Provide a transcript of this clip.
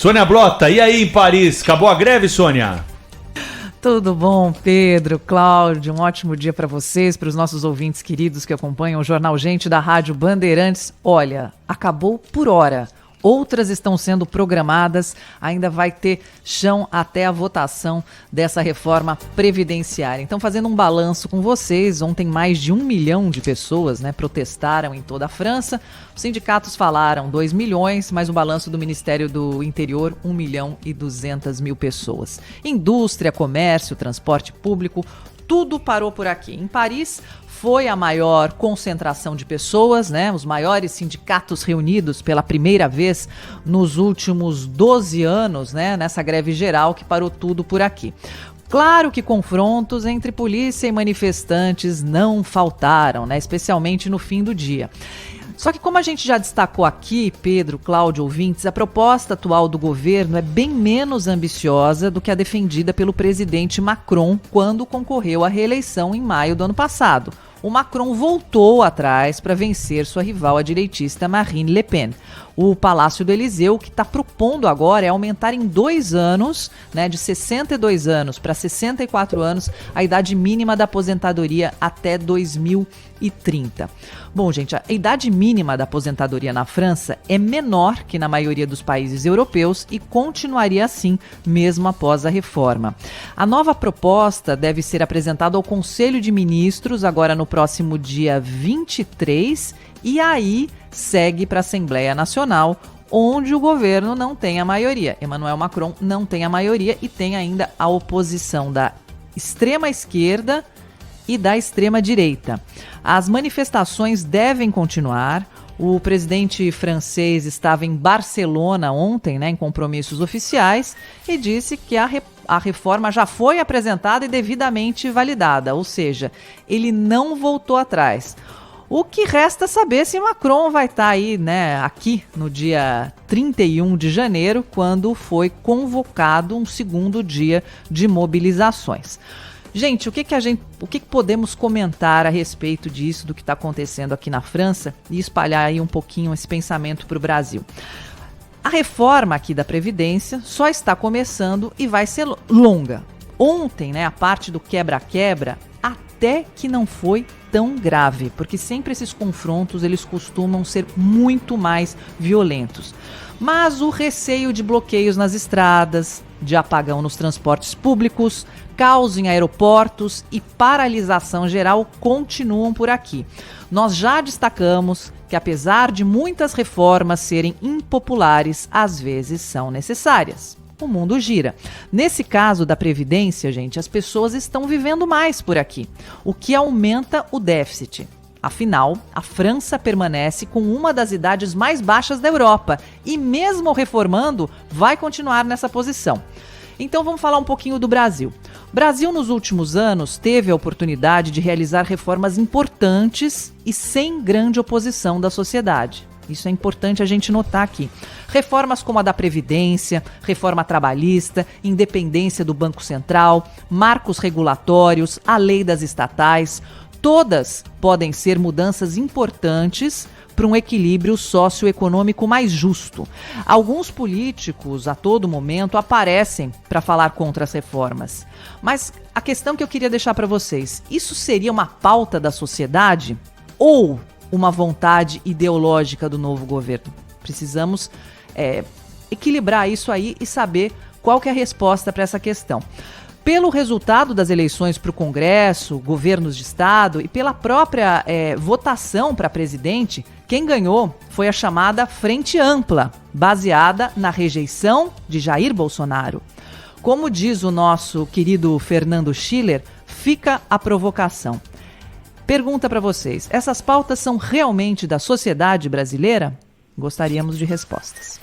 Sônia Blota, e aí em Paris? Acabou a greve, Sônia? Tudo bom, Pedro, Cláudio? Um ótimo dia para vocês, para os nossos ouvintes queridos que acompanham o Jornal Gente da Rádio Bandeirantes. Olha, acabou por hora. Outras estão sendo programadas, ainda vai ter chão até a votação dessa reforma previdenciária. Então, fazendo um balanço com vocês, ontem mais de 1 milhão de pessoas protestaram em toda a França. Os sindicatos falaram 2 milhões, mas o balanço do Ministério do Interior, 1.200.000 pessoas. Indústria, comércio, transporte público, tudo parou por aqui. Em Paris, foi a maior concentração de pessoas, os maiores sindicatos reunidos pela primeira vez nos últimos 12 anos, nessa greve geral que parou tudo por aqui. Claro que confrontos entre polícia e manifestantes não faltaram, especialmente no fim do dia. Só que como a gente já destacou aqui, Pedro, Cláudio, ouvintes, a proposta atual do governo é bem menos ambiciosa do que a defendida pelo presidente Macron quando concorreu à reeleição em maio do ano passado. O Macron voltou atrás para vencer sua rival, a direitista Marine Le Pen. O Palácio do Elyseu, que está propondo agora é aumentar em 2 anos, de 62 anos para 64 anos, a idade mínima da aposentadoria até 2030. Bom, gente, a idade mínima da aposentadoria na França é menor que na maioria dos países europeus e continuaria assim mesmo após a reforma. A nova proposta deve ser apresentada ao Conselho de Ministros agora no próximo dia 23 e aí segue para a Assembleia Nacional, onde o governo não tem a maioria. Emmanuel Macron não tem a maioria e tem ainda a oposição da extrema esquerda e da extrema direita. As manifestações devem continuar. O presidente francês estava em Barcelona ontem, em compromissos oficiais, e disse que a reforma já foi apresentada e devidamente validada, ou seja, ele não voltou atrás. O que resta saber se Macron vai estar aí, aqui no dia 31 de janeiro, quando foi convocado um segundo dia de mobilizações. Gente, o que podemos comentar a respeito disso, do que está acontecendo aqui na França e espalhar aí um pouquinho esse pensamento para o Brasil? A reforma aqui da Previdência só está começando e vai ser longa. Ontem, a parte do quebra-quebra até que não foi tão grave, porque sempre esses confrontos eles costumam ser muito mais violentos. Mas o receio de bloqueios nas estradas, de apagão nos transportes públicos, caos em aeroportos e paralisação geral continuam por aqui. Nós já destacamos que, apesar de muitas reformas serem impopulares, às vezes são necessárias. O mundo gira. Nesse caso da Previdência, gente, as pessoas estão vivendo mais por aqui, o que aumenta o déficit. Afinal, a França permanece com uma das idades mais baixas da Europa e, mesmo reformando, vai continuar nessa posição. Então vamos falar um pouquinho do Brasil. O Brasil, nos últimos anos, teve a oportunidade de realizar reformas importantes e sem grande oposição da sociedade. Isso é importante a gente notar aqui. Reformas como a da Previdência, reforma trabalhista, independência do Banco Central, marcos regulatórios, a lei das estatais, todas podem ser mudanças importantes para um equilíbrio socioeconômico mais justo. Alguns políticos, a todo momento, aparecem para falar contra as reformas. Mas a questão que eu queria deixar para vocês, isso seria uma pauta da sociedade ou uma vontade ideológica do novo governo? Precisamos equilibrar isso aí e saber qual que é a resposta para essa questão. Pelo resultado das eleições para o Congresso, governos de Estado e pela própria votação para presidente, quem ganhou foi a chamada Frente Ampla, baseada na rejeição de Jair Bolsonaro. Como diz o nosso querido Fernando Schiller, fica a provocação. Pergunta para vocês, essas pautas são realmente da sociedade brasileira? Gostaríamos de respostas.